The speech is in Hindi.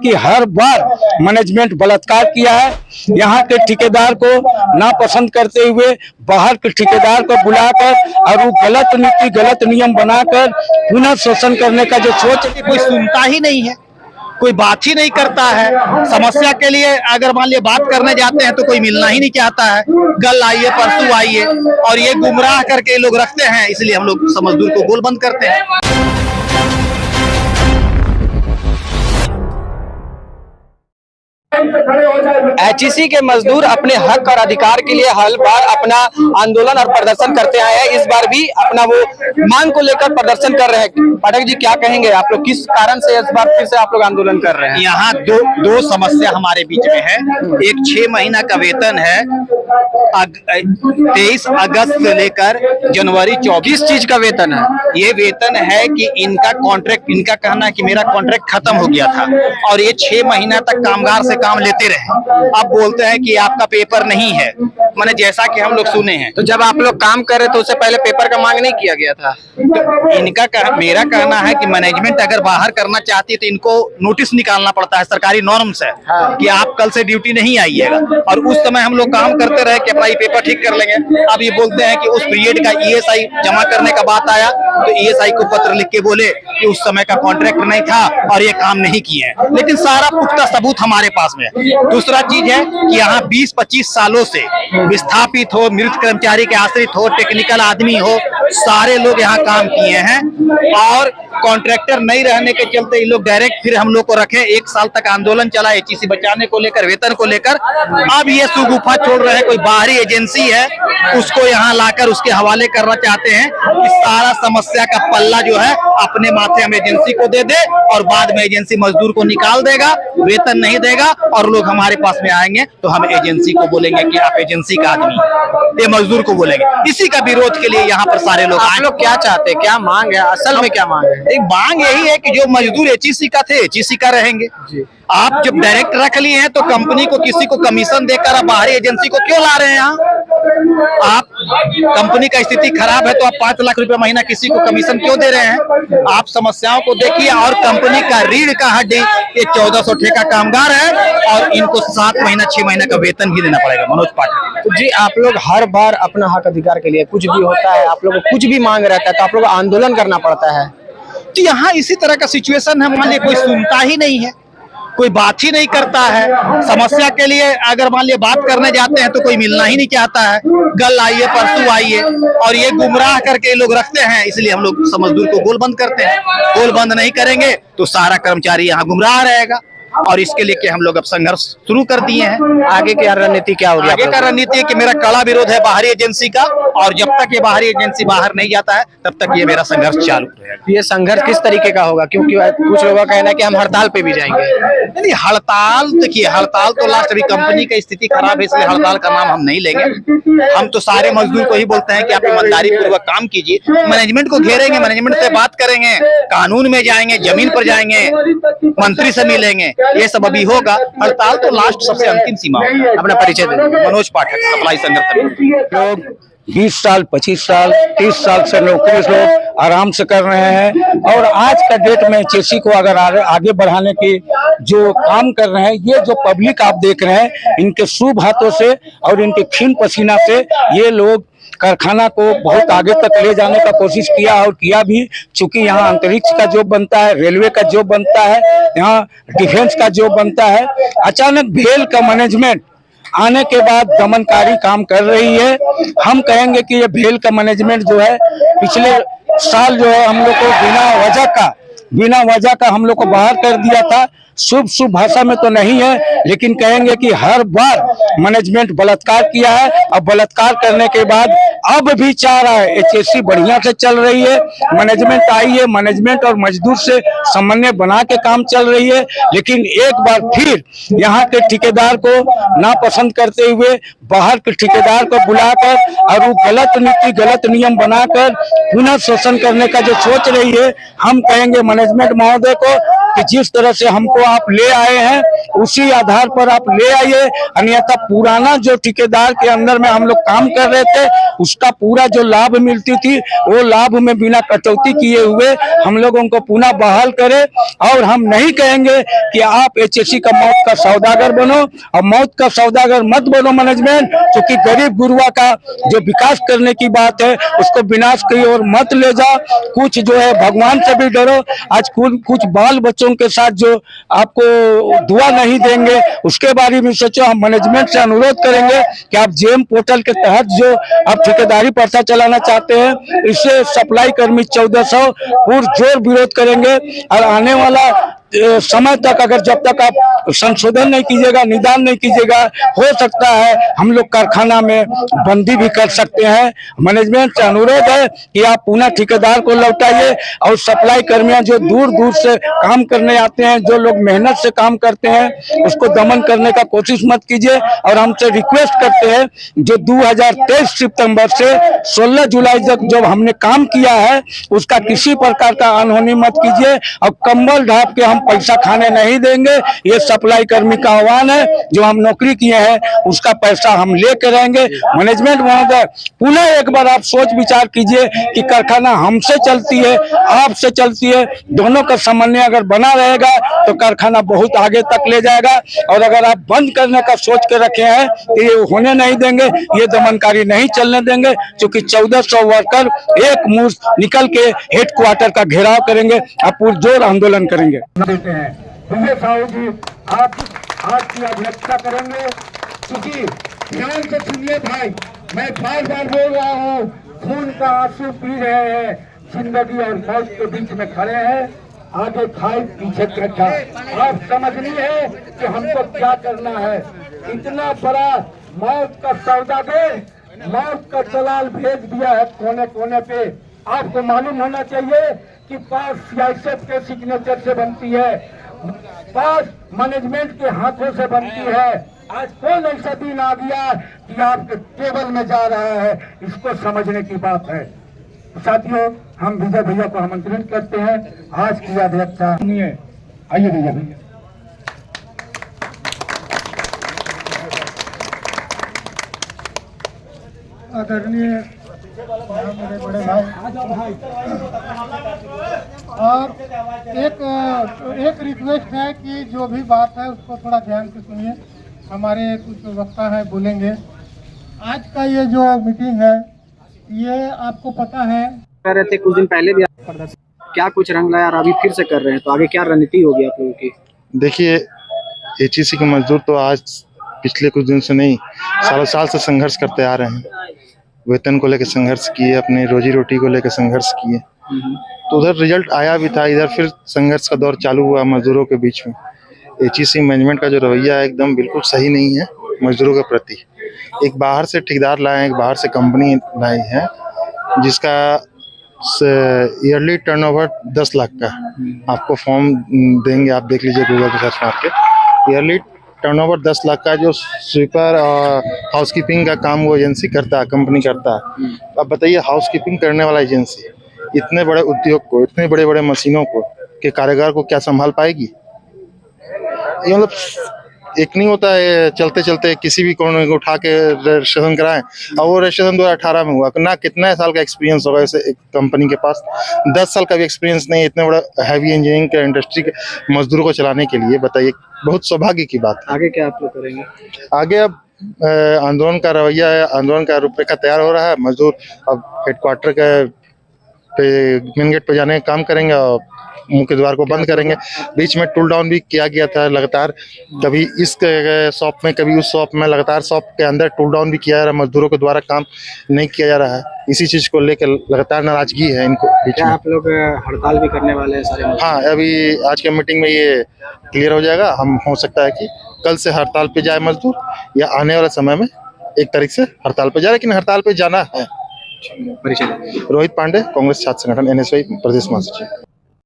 कि हर बार मैनेजमेंट बलात्कार किया है। यहाँ के ठेकेदार को नापसंद करते हुए बाहर के ठेकेदार को बुलाकर और वो गलत नीति गलत नियम बनाकर पुनः शोषण करने का जो सोच कोई सुनता ही नहीं है, कोई बात ही नहीं करता है। समस्या के लिए अगर मान लिया बात करने जाते हैं तो कोई मिलना ही नहीं चाहता है। कल आइए परसों आइए, और ये गुमराह करके लोग रखते हैं, इसलिए हम लोग मजदूर को गोलबंद करते हैं। एचईसी के मजदूर अपने हक और अधिकार के लिए हर बार अपना आंदोलन और प्रदर्शन करते आए हैं। इस बार भी अपना वो मांग को लेकर प्रदर्शन कर रहे हैं। पाठक जी, क्या कहेंगे आप लोग, किस कारण से इस बार फिर से आप लोग आंदोलन कर रहे हैं? यहाँ दो समस्या हमारे बीच में है। एक 6 महीना का वेतन है 23 अगस्त से लेकर जनवरी 24 चीज का वेतन है। ये वेतन है कि इनका कॉन्ट्रैक्ट, इनका कहना है कि मेरा कॉन्ट्रैक्ट खत्म हो गया था और ये 6 महीना तक कामगार से काम लेते रहे। अब बोलते हैं कि आपका पेपर नहीं है, माने जैसा कि हम लोग सुने हैं। तो जब आप लोग काम कर रहे तो उससे पहले पेपर का मांग नहीं किया गया था? तो मेरा कहना है कि मैनेजमेंट अगर बाहर करना चाहती है तो इनको नोटिस निकालना पड़ता है सरकारी नॉर्म्स है कि आप कल से ड्यूटी नहीं आइएगा। और उस समय हम लोग काम करते रहे कि अपना ये पेपर ठीक कर लेंगे। अब ये बोलते हैं कि उस पीरियड का ईएसआई जमा करने का बात आया तो ईएसआई को पत्र लिख के बोले कि उस समय का कॉन्ट्रैक्ट नहीं था और ये काम नहीं किए हैं, लेकिन सारा पुख्ता सबूत हमारे पास में है। दूसरा चीज है कि यहाँ 20-25 सालों से विस्थापित हो, मृत कर्मचारी के आश्रित हो, टेक्निकल आदमी हो, सारे लोग यहाँ काम किए हैं और कॉन्ट्रैक्टर नहीं रहने के चलते ये लोग डायरेक्ट फिर हम लोग को रखे। 1 साल तक आंदोलन चला एचईसी बचाने को लेकर, वेतन को लेकर। अब ये सुगुफा छोड़ रहे हैं, कोई बाहरी एजेंसी है उसको यहाँ लाकर उसके हवाले करना चाहते हैं कि सारा समस्या का पल्ला जो है अपने माथे हम एजेंसी को दे दे और बाद में एजेंसी मजदूर को निकाल देगा, वेतन नहीं देगा और लोग हमारे पास में आएंगे तो हम एजेंसी को बोलेंगे कि आप एजेंसी का आदमी, ये मजदूर को बोलेंगे। इसी का विरोध के लिए यहाँ पर सारे लोग। आप लोग क्या चाहते हैं, क्या मांग है, असल में क्या मांग है? एक मांग यही है कि जो मजदूर एचईसी का थे एचईसी का रहेंगे। आप जब डायरेक्ट रख लिए हैं तो कंपनी को किसी को कमीशन देकर आप बाहरी एजेंसी को क्यों ला रहे हैं यहाँ? आप कंपनी का स्थिति खराब है तो आप 5 लाख रुपए महीना किसी को कमीशन क्यों दे रहे हैं? आप समस्याओं को देखिए। और कंपनी का रीढ़ का हड्डी ये 1400 ठेका कामगार है और इनको 7 महीना 6 महीना का वेतन भी देना पड़ेगा। मनोज पाठक तो जी, आप लोग हर बार अपना हक अधिकार के लिए कुछ भी होता है, आप लोग को कुछ भी मांग रहता है तो आप लोग आंदोलन करना पड़ता है। तो यहाँ इसी तरह का सिचुएशन है। मान लिया कोई सुनता ही नहीं है, कोई बात ही नहीं करता है। समस्या के लिए अगर मान लिया बात करने जाते हैं तो कोई मिलना ही नहीं चाहता है। कल आइए परसों आइए, और ये गुमराह करके लोग रखते हैं, इसलिए हम लोग मजदूर को गोलबंद करते हैं। गोलबंद नहीं करेंगे तो सारा कर्मचारी यहाँ गुमराह रहेगा और इसके लिए हम लोग अब संघर्ष शुरू कर दिए हैं। आगे की रणनीति क्या होगी? आगे का रणनीति है कि मेरा कड़ा विरोध है बाहरी एजेंसी का, और जब तक ये बाहरी एजेंसी बाहर नहीं जाता है तब तक ये मेरा संघर्ष चालू रहेगा। ये संघर्ष किस तरीके का होगा, क्योंकि कुछ लोगों का कहना है कि हम हड़ताल पे भी जाएंगे? नहीं, हड़ताल देखिए, हड़ताल तो लास्ट अभी कंपनी की स्थिति खराब है इसलिए हड़ताल का नाम हम नहीं लेंगे। हम तो सारे मजदूर को ही बोलते हैं कि आप ईमानदारी पूर्वक काम कीजिए। मैनेजमेंट को घेरेंगे, मैनेजमेंट से बात करेंगे, कानून में जाएंगे, जमीन पर जाएंगे, मंत्री से मिलेंगे, ये सब अभी होगा। हड़ताल तो लास्ट सबसे अंतिम सीमा होगा। अपना परिचय दे। मनोज पाठक, सप्लाई संघर्ष। लोग 20 साल 25 साल 30 साल से नौकरी लोग आराम से कर रहे हैं और आज का डेट में एचईसी को अगर आगे बढ़ाने की जो काम कर रहे हैं, ये जो पब्लिक आप देख रहे हैं, इनके शुभ हाथों से और इनके खून पसीना से ये लोग कारखाना को बहुत आगे तक ले जाने का कोशिश किया और किया भी। चूंकि यहाँ अंतरिक्ष का जॉब बनता है, रेलवे का जॉब बनता है, यहाँ डिफेंस का जॉब बनता है। अचानक भेल का मैनेजमेंट आने के बाद दमनकारी काम कर रही है। हम कहेंगे कि ये भेल का मैनेजमेंट जो है पिछले साल जो है हम लोग को बिना वजह का हम लोग को बाहर कर दिया था। शुभ भाषा में तो नहीं है, लेकिन कहेंगे कि हर बार मैनेजमेंट बलात्कार किया है और बलात्कार करने के बाद अब भी चाह रहा है। एचईसी बढ़िया से चल रही है, मैनेजमेंट आई है, मैनेजमेंट और मजदूर से समन्वय बना के काम चल रही है, लेकिन एक बार फिर यहाँ के ठेकेदार को नापसंद करते हुए बाहर के ठेकेदार को बुलाकर और वो गलत नीति गलत नियम बनाकर पुनः शोषण करने का जो सोच रही है, हम कहेंगे मैनेजमेंट महोदय को कि जिस तरह से हमको आप ले आए हैं उसी आधार पर आप ले आइए। अन्यथा पुराना जो ठेकेदार के अंदर में हम लोग काम कर रहे थे उसका पूरा जो लाभ मिलती थी वो लाभ में बिना कटौती किए हुए हम लोगों को पुनः बहाल करें। और हम नहीं कहेंगे कि आप एचएससी का मौत का सौदागर बनो, और मौत का सौदागर मत बनो मैनेजमेंट, क्योंकि गरीब गुरुआ का जो विकास करने की बात है उसको विनाश की ओर मत ले जाओ। कुछ जो है भगवान से भी डरो। आज कुछ बाल बच्चों के साथ जो आपको दुआ नहीं देंगे उसके बारे में सोचो। हम मैनेजमेंट से अनुरोध करेंगे कि आप जेम पोर्टल के तहत जो आप ठेकेदारी पर्चा चलाना चाहते हैं इससे सप्लाई कर्मी 1400 पुरजोर विरोध करेंगे। और आने वाला समय तक अगर जब तक आप संशोधन नहीं कीजिएगा, निदान नहीं कीजिएगा, हो सकता है हम लोग कारखाना में बंदी भी कर सकते हैं। मैनेजमेंट से अनुरोध है कि आप पुनः ठेकेदार को लौटाइए और सप्लाई कर्मियां जो दूर दूर से काम करने आते हैं, जो लोग मेहनत से काम करते हैं, उसको दमन करने का कोशिश मत कीजिए। और हमसे रिक्वेस्ट करते हैं जो 2023 सितंबर से 16 जुलाई तक जो हमने काम किया है उसका किसी प्रकार का अनहोनी मत कीजिए। और कंबल ढाप के हम पैसा खाने नहीं देंगे। ये सप्लाई कर्मी का आह्वान है। जो हम नौकरी किए हैं उसका पैसा हम लेके रहेंगे। मैनेजमेंट महोदय पुनः एक बार आप सोच विचार कीजिए कि कारखाना हमसे चलती है, आपसे चलती है, दोनों का समन्वय अगर बना रहेगा तो कारखाना बहुत आगे तक ले जाएगा। और अगर आप बंद करने का सोच के रखे हैं तो ये होने नहीं देंगे, ये दमनकारी नहीं चलने देंगे। क्योंकि 1400 वर्कर एक मुश्त निकल के हेडक्वार्टर का घेराव करेंगे और पुरजोर आंदोलन करेंगे। देते हैं विजय साहू जी, आप आज की अध्यक्षता करेंगे। क्योंकि ध्यान से सुनिए भाई, मैं बार बार बोल रहा हूँ, खून का आंसू पी रहे हैं, जिंदगी और मौत के बीच में खड़े हैं, आगे खाई पीछे कट्ठा। आप समझनी है कि हमको क्या करना है। इतना बड़ा मौत का सौदागर, मौत का दलाल भेज दिया है कोने कोने पे। आपको मालूम होना चाहिए कि पास सियासत के सिग्नेचर से बनती है, पास मैनेजमेंट के हाथों से बनती है। आज कौन ऐसा दिन आ गया कि आपके टेबल में जा रहा है, इसको समझने की बात है। साथियों, हम विजय भैया को आमंत्रित करते हैं आज की अध्यक्षता। सुनिए, आइए विजय भैया। आदरणीय मेरे बड़े भाई, और एक रिक्वेस्ट है कि जो भी बात है उसको थोड़ा ध्यान से सुनिए। हमारे कुछ वक्ता है बोलेंगे। आज का ये जो मीटिंग है ये आपको पता है, कह रहे थे कुछ दिन पहले भी आप प्रदर्शन, क्या कुछ रंग लाया और अभी फिर से कर रहे हैं, तो आगे क्या रणनीति होगी आप लोगों की? देखिए, एचईसी के मजदूर तो आज पिछले कुछ दिन से नहीं, सालों साल से संघर्ष करते आ रहे हैं। वेतन को लेकर संघर्ष किए, अपने रोजी रोटी को लेकर संघर्ष किए, तो उधर रिजल्ट आया भी था, इधर फिर संघर्ष का दौर चालू हुआ मजदूरों के बीच में। एचईसी मैनेजमेंट का जो रवैया है एकदम बिल्कुल सही नहीं है मजदूरों के प्रति। एक बाहर से ठेकेदार लाए हैं, एक बाहर से कंपनी लाई है जिसका ईयरली टर्नओवर 10 लाख का, आपको फॉर्म देंगे, आप देख लीजिए गूगल पे सर्च मार के। ईयरली टर्नओवर 10 लाख का जो स्वीपर और हाउसकीपिंग का काम वो एजेंसी करता है, कंपनी करता है। अब बताइए, हाउसकीपिंग करने वाला एजेंसी इतने बड़े उद्योग को, इतने बड़े बड़े मशीनों को के कारीगर को क्या संभाल पाएगी? ये मतलब एक नहीं होता है, चलते चलते किसी भी कोने को उठा के रजिस्ट्रेशन कराएं, और वो रजिस्ट्रेशन 2018 में हुआ ना। कितना साल का एक्सपीरियंस होगा इसे एक कंपनी के पास? 10 साल का भी एक्सपीरियंस नहीं इतने बड़ा हैवी इंजीनियरिंग के इंडस्ट्री के मजदूरों को चलाने के लिए। बताइए, बहुत सौभाग्य की बात है। आगे क्या आप लोग करेंगे? आगे अब आंदोलन का रवैया है, आंदोलन का रूपरेखा तैयार हो रहा है। मजदूर अब हेडक्वार्टर पे मेन गेट पे जाने का काम करेंगे और मुख्य द्वार को बंद करेंगे। बीच में टूल डाउन भी किया गया था लगातार, कभी इस शॉप में कभी उस शॉप में, लगातार शॉप के अंदर टूल डाउन भी किया जा रहा है। मजदूरों के द्वारा काम नहीं किया जा रहा है, इसी चीज को लेकर लगातार नाराजगी है इनको बीच में। आप लोग हड़ताल भी करने वाले हैं सारे? हाँ, अभी आज के मीटिंग में ये क्लियर हो जाएगा। हम हो सकता है कि कल से हड़ताल पे जाए मजदूर, या आने वाले समय में 1 तारीख से हड़ताल पे जाए, लेकिन हड़ताल पे जाना है। परिचय। रोहित पांडे, कांग्रेस छात्र संगठन NSY प्रदेश महासचिव।